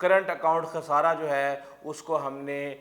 Current account خسارہ جو ہے اس کو ہم نے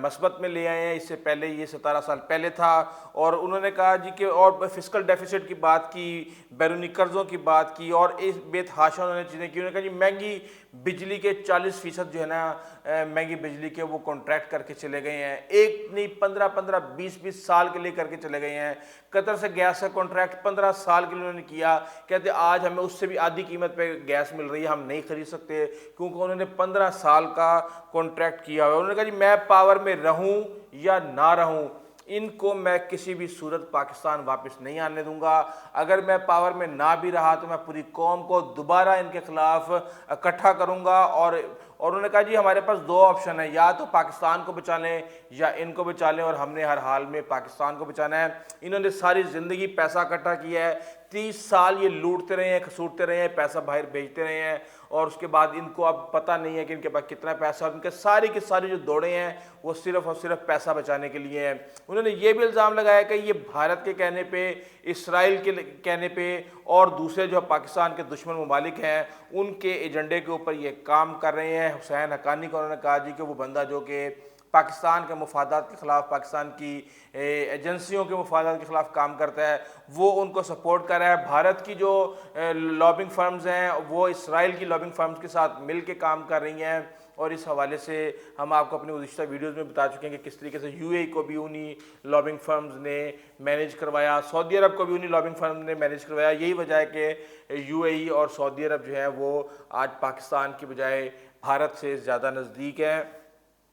مثبت میں لے آئے ہیں. اس سے پہلے یہ 17 سال پہلے تھا. اور انہوں نے کہا جی کہ اور فسکل ڈیفیسٹ کی بات کی, بیرونی قرضوں کی بات کی, اور اس بے تحاشا انہوں نے چیزیں کی. انہوں نے کہا جی مہنگی بجلی کے 40% جو ہے نا مہنگی بجلی کے وہ کانٹریکٹ کر کے چلے گئے ہیں, ایک نہیں 15 20 سال کے لیے کر کے چلے گئے ہیں. قطر سے گیس کا کانٹریکٹ 15 سال کے لیے انہوں نے کیا. کہتے آج ہمیں اس سے بھی آدھی قیمت پہ گیس مل رہی ہے, ہم نہیں خرید سکتے, کیونکہ انہوں نے 15 سال کا کانٹریکٹ کیا ہوا ہے. انہوں نے کہا جی میں پاور میں رہوں یا نہ رہوں, ان کو میں کسی بھی صورت پاکستان واپس نہیں آنے دوں گا. اگر میں پاور میں نہ بھی رہا تو میں پوری قوم کو دوبارہ ان کے خلاف اکٹھا کروں گا. اور انہوں نے کہا جی ہمارے پاس 2 آپشن ہیں, یا تو پاکستان کو بچا لیں یا ان کو بچا لیں, اور ہم نے ہر حال میں پاکستان کو بچانا ہے. انہوں نے ساری زندگی پیسہ اکٹھا کیا ہے, 30 سال یہ لوٹتے رہے ہیں, کھسوٹتے رہے ہیں, پیسہ باہر بھیجتے رہے ہیں, اور اس کے بعد ان کو اب پتہ نہیں ہے کہ ان کے پاس کتنا پیسہ. ان کے ساری کی ساری جو دوڑے ہیں وہ صرف اور صرف پیسہ بچانے کے لیے ہیں. انہوں نے یہ بھی الزام لگایا کہ یہ بھارت کے کہنے پہ, اسرائیل کے کہنے پہ, اور دوسرے جو پاکستان کے دشمن ممالک ہیں ان کے ایجنڈے کے اوپر یہ کام کر رہے ہیں. حسین حقانی کو انہوں نے کہا جی کہ وہ بندہ جو کہ پاکستان کے مفادات کے خلاف, پاکستان کی ایجنسیوں کے مفادات کے خلاف کام کرتا ہے, وہ ان کو سپورٹ کر رہا ہے. بھارت کی جو لابنگ فرمز ہیں وہ اسرائیل کی لابنگ فرمز کے ساتھ مل کے کام کر رہی ہیں. اور اس حوالے سے ہم آپ کو اپنی گزشتہ ویڈیوز میں بتا چکے ہیں کہ کس طریقے سے یو اے ای کو بھی انہی لابنگ فرمز نے مینیج کروایا, سعودی عرب کو بھی انہی لابنگ فرمز نے مینیج کروایا. یہی وجہ ہے کہ یو اے ای اور سعودی عرب جو ہے وہ آج پاکستان کی بجائے بھارت سے زیادہ نزدیک ہیں.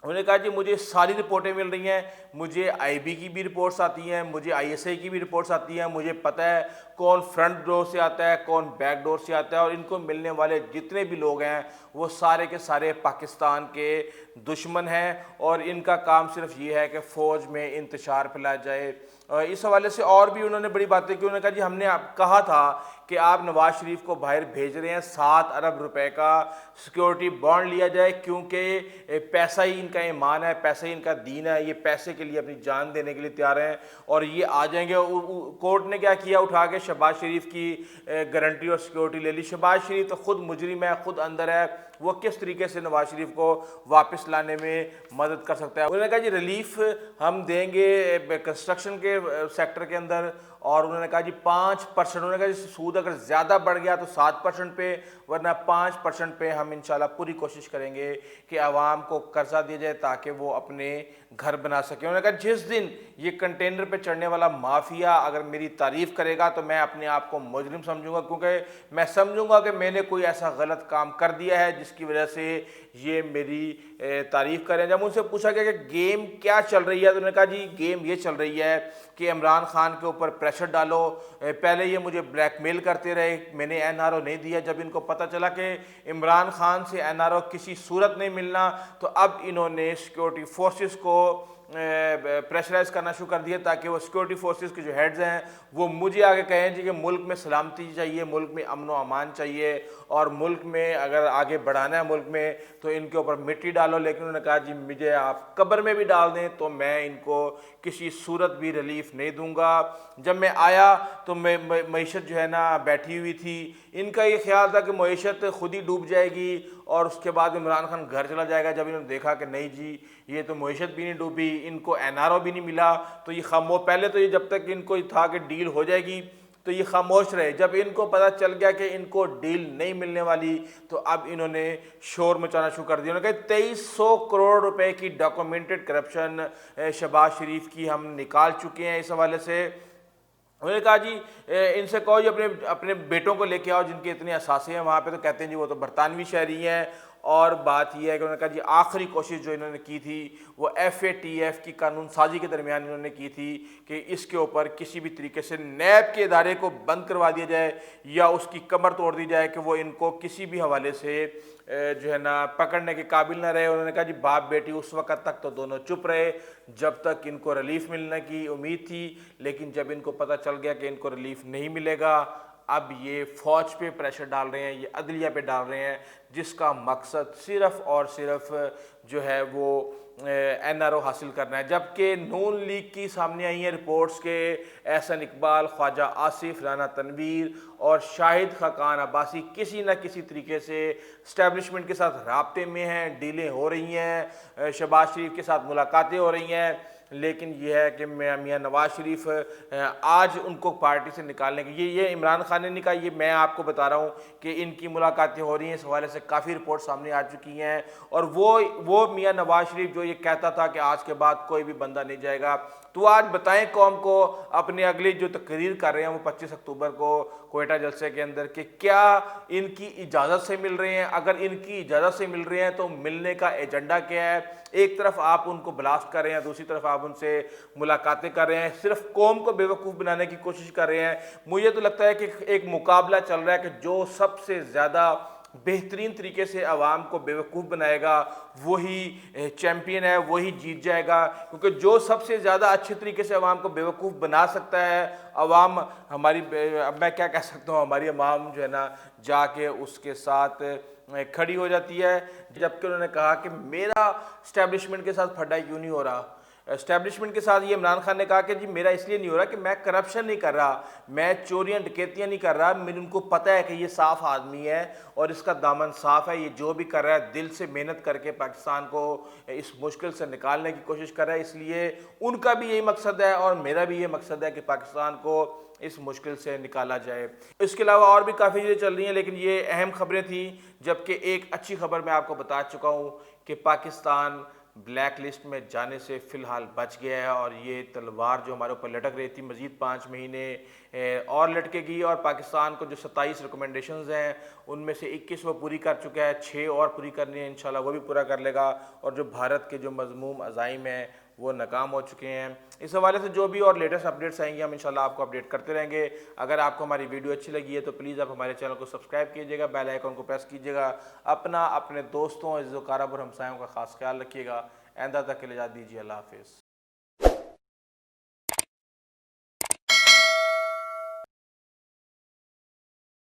انہوں نے کہا جی مجھے ساری رپورٹیں مل رہی ہیں, مجھے آئی بی کی بھی رپورٹس آتی ہیں, مجھے آئی ایس آئی کی بھی رپورٹس آتی ہیں, مجھے پتہ ہے کون فرنٹ ڈور سے آتا ہے کون بیک ڈور سے آتا ہے, اور ان کو ملنے والے جتنے بھی لوگ ہیں وہ سارے کے سارے پاکستان کے دشمن ہیں, اور ان کا کام صرف یہ ہے کہ فوج میں انتشار پھیلایا جائے. اس حوالے سے اور بھی انہوں نے بڑی باتیں کی. انہوں نے کہا جی ہم نے کہا تھا کہ آپ نواز شریف کو باہر بھیج رہے ہیں, 7 ارب روپے کا سیکیورٹی بانڈ لیا جائے, کیونکہ پیسہ ہی ان کا ایمان ہے, پیسہ ہی ان کا دین ہے, یہ پیسے کے لیے اپنی جان دینے کے لیے تیار ہیں, اور یہ آ جائیں گے. کورٹ نے کیا کیا, اٹھا کے شہباز شریف کی گارنٹی اور سیکیورٹی لے لی. شہباز شریف تو خود مجرم ہے, خود اندر ہے, وہ کس طریقے سے نواز شریف کو واپس لانے میں مدد کر سکتا ہے. انہوں نے کہا جی ریلیف ہم دیں گے کنسٹرکشن کے سیکٹر کے اندر, اور انہوں نے کہا جی 5%. انہوں نے کہا جی سود اگر زیادہ بڑھ گیا تو 7% پہ, ورنہ 5% پہ ہم انشاءاللہ پوری کوشش کریں گے کہ عوام کو قرضہ دیا جائے تاکہ وہ اپنے گھر بنا سکیں. انہوں نے کہا جس دن یہ کنٹینر پہ چڑھنے والا مافیا اگر میری تعریف کرے گا تو میں اپنے آپ کو مجرم سمجھوں گا, کیونکہ میں سمجھوں گا کہ میں نے کوئی ایسا غلط کام کر دیا ہے جس کی وجہ سے یہ میری تعریف کریں. جب ان سے پوچھا گیا کہ گیم کیا چل رہی ہے, تو انہوں نے کہا جی گیم یہ چل رہی ہے کہ عمران خان کے اوپر پریشر ڈالو. پہلے یہ مجھے بلیک میل کرتے رہے, میں نے این آر او نہیں دیا. جب ان کو پتہ چلا کہ عمران خان سے این آر او کسی صورت نہیں ملنا, تو اب انہوں نے سیکیورٹی فورسز کو پریشرائز کرنا شروع کر دیا تاکہ وہ سیکیورٹی فورسز کے جو ہیڈز ہیں وہ مجھے آگے کہیں جی کہ ملک میں سلامتی چاہیے, ملک میں امن و امان چاہیے, اور ملک میں اگر آگے بڑھانا ہے ملک میں تو ان کے اوپر مٹی ڈالو. لیکن انہوں نے کہا جی مجھے آپ قبر میں بھی ڈال دیں تو میں ان کو کسی صورت بھی ریلیف نہیں دوں گا. جب میں آیا تو معیشت جو ہے نا بیٹھی ہوئی تھی, ان کا یہ خیال تھا کہ معیشت خود ہی ڈوب جائے گی اور اس کے بعد عمران خان گھر چلا جائے گا. جب انہوں نے دیکھا کہ نہیں جی یہ تو معیشت بھی نہیں ڈوبی, ان کو این آر او بھی نہیں ملا, تو یہ خاموش, پہلے تو یہ جب تک ان کو تھا کہ ڈیل ہو جائے گی تو یہ خاموش رہے. جب ان کو پتہ چل گیا کہ ان کو ڈیل نہیں ملنے والی تو اب انہوں نے شور مچانا شروع کر دیا. انہوں نے کہا 2300 کروڑ روپے کی ڈاکومنٹڈ کرپشن شہباز شریف کی ہم نکال چکے ہیں. اس حوالے سے انہوں نے کہا جی ان سے کہو جی اپنے بیٹوں کو لے کے آؤ جن کے اتنے اثاثے ہیں وہاں پہ, تو کہتے ہیں جی وہ تو برطانوی شہری ہیں. اور بات یہ ہے کہ انہوں نے کہا جی آخری کوشش جو انہوں نے کی تھی وہ ایف اے ٹی ایف کی قانون سازی کے درمیان انہوں نے کی تھی کہ اس کے اوپر کسی بھی طریقے سے نیب کے ادارے کو بند کروا دیا جائے یا اس کی کمر توڑ دی جائے کہ وہ ان کو کسی بھی حوالے سے جو ہے نا پکڑنے کے قابل نہ رہے. انہوں نے کہا جی باپ بیٹی اس وقت تک تو دونوں چپ رہے جب تک ان کو ریلیف ملنے کی امید تھی, لیکن جب ان کو پتہ چل گیا کہ ان کو ریلیف نہیں ملے گا, اب یہ فوج پہ پریشر ڈال رہے ہیں, یہ عدلیہ پہ ڈال رہے ہیں, جس کا مقصد صرف اور صرف جو ہے وہ NRO حاصل کرنا ہے، جبکہ نون لیگ کی سامنے آئی ہیں رپورٹس کے احسن اقبال، خواجہ آصف، رانا تنویر اور شاہد خاقان عباسی کسی نہ کسی طریقے سے اسٹیبلشمنٹ کے ساتھ رابطے میں ہیں، ڈیلیں ہو رہی ہیں، شہباز شریف کے ساتھ ملاقاتیں ہو رہی ہیں، لیکن یہ ہے کہ میاں نواز شریف آج ان کو پارٹی سے نکالنے کی یہ عمران خان نے نہیں کہا، یہ میں آپ کو بتا رہا ہوں کہ ان کی ملاقاتیں ہو رہی ہیں، اس حوالے سے کافی رپورٹ سامنے آ چکی ہیں، اور وہ میاں نواز شریف جو یہ کہتا تھا کہ آج کے بعد کوئی بھی بندہ نہیں جائے گا، تو آج بتائیں قوم کو اپنی اگلی جو تقریر کر رہے ہیں وہ 25 اکتوبر کو کوئٹہ جلسے کے اندر، کہ کیا ان کی اجازت سے مل رہے ہیں؟ اگر ان کی اجازت سے مل رہے ہیں تو ملنے کا ایجنڈا کیا ہے؟ ایک طرف آپ ان کو بلاسٹ کر رہے ہیں، دوسری طرف آپ ان سے ملاقاتیں کر رہے ہیں، صرف قوم کو بے وقوف بنانے کی کوشش کر رہے ہیں۔ مجھے تو لگتا ہے کہ ایک مقابلہ چل رہا ہے کہ جو سب سے زیادہ بہترین طریقے سے عوام کو بے وقوف بنائے گا وہی چیمپئن ہے، وہی جیت جائے گا، کیونکہ جو سب سے زیادہ اچھے طریقے سے عوام کو بے وقوف بنا سکتا ہے، عوام ہماری، اب میں کیا کہہ سکتا ہوں، ہماری عوام جو ہے نا جا کے اس کے ساتھ کھڑی ہو جاتی ہے، جبکہ انہوں نے کہا کہ میرا اسٹیبلشمنٹ کے ساتھ پھڈا کیوں نہیں ہو رہا۔ اسٹیبلشمنٹ کے ساتھ یہ عمران خان نے کہا کہ جی میرا اس لیے نہیں ہو رہا کہ میں کرپشن نہیں کر رہا، میں چوریاں ڈکیتیاں نہیں کر رہا، ان کو پتہ ہے کہ یہ صاف آدمی ہے اور اس کا دامن صاف ہے، یہ جو بھی کر رہا ہے دل سے محنت کر کے پاکستان کو اس مشکل سے نکالنے کی کوشش کر رہا ہے، اس لیے ان کا بھی یہی مقصد ہے اور میرا بھی یہ مقصد ہے کہ پاکستان کو اس مشکل سے نکالا جائے۔ اس کے علاوہ اور بھی کافی چیزیں چل رہی ہیں، لیکن یہ اہم خبریں تھیں، جبکہ ایک اچھی خبر میں آپ کو بتا چکا ہوں کہ پاکستان بلیک لسٹ میں جانے سے فی الحال بچ گیا ہے، اور یہ تلوار جو ہمارے اوپر لٹک رہی تھی مزید 5 مہینے اور لٹکے گی، اور پاکستان کو جو 27 ریکمنڈیشنز ہیں ان میں سے 21 وہ پوری کر چکا ہے، 6 اور پوری کرنی ہے، انشاءاللہ وہ بھی پورا کر لے گا، اور جو بھارت کے جو مذموم عزائم ہیں وہ ناکام ہو چکے ہیں۔ اس حوالے سے جو بھی اور لیٹسٹ اپڈیٹس آئیں گے ہم انشاءاللہ آپ کو اپڈیٹ کرتے رہیں گے۔ اگر آپ کو ہماری ویڈیو اچھی لگی ہے تو پلیز آپ ہمارے چینل کو سبسکرائب کیجیے گا، بیل آئیکن کو پریس کیجیے گا، اپنے دوستوں، عزیز و اقارب اور ہمسایوں کا خاص خیال رکھیے گا۔ آئندہ تک کے لیے اجازت دیجیے، اللہ حافظ۔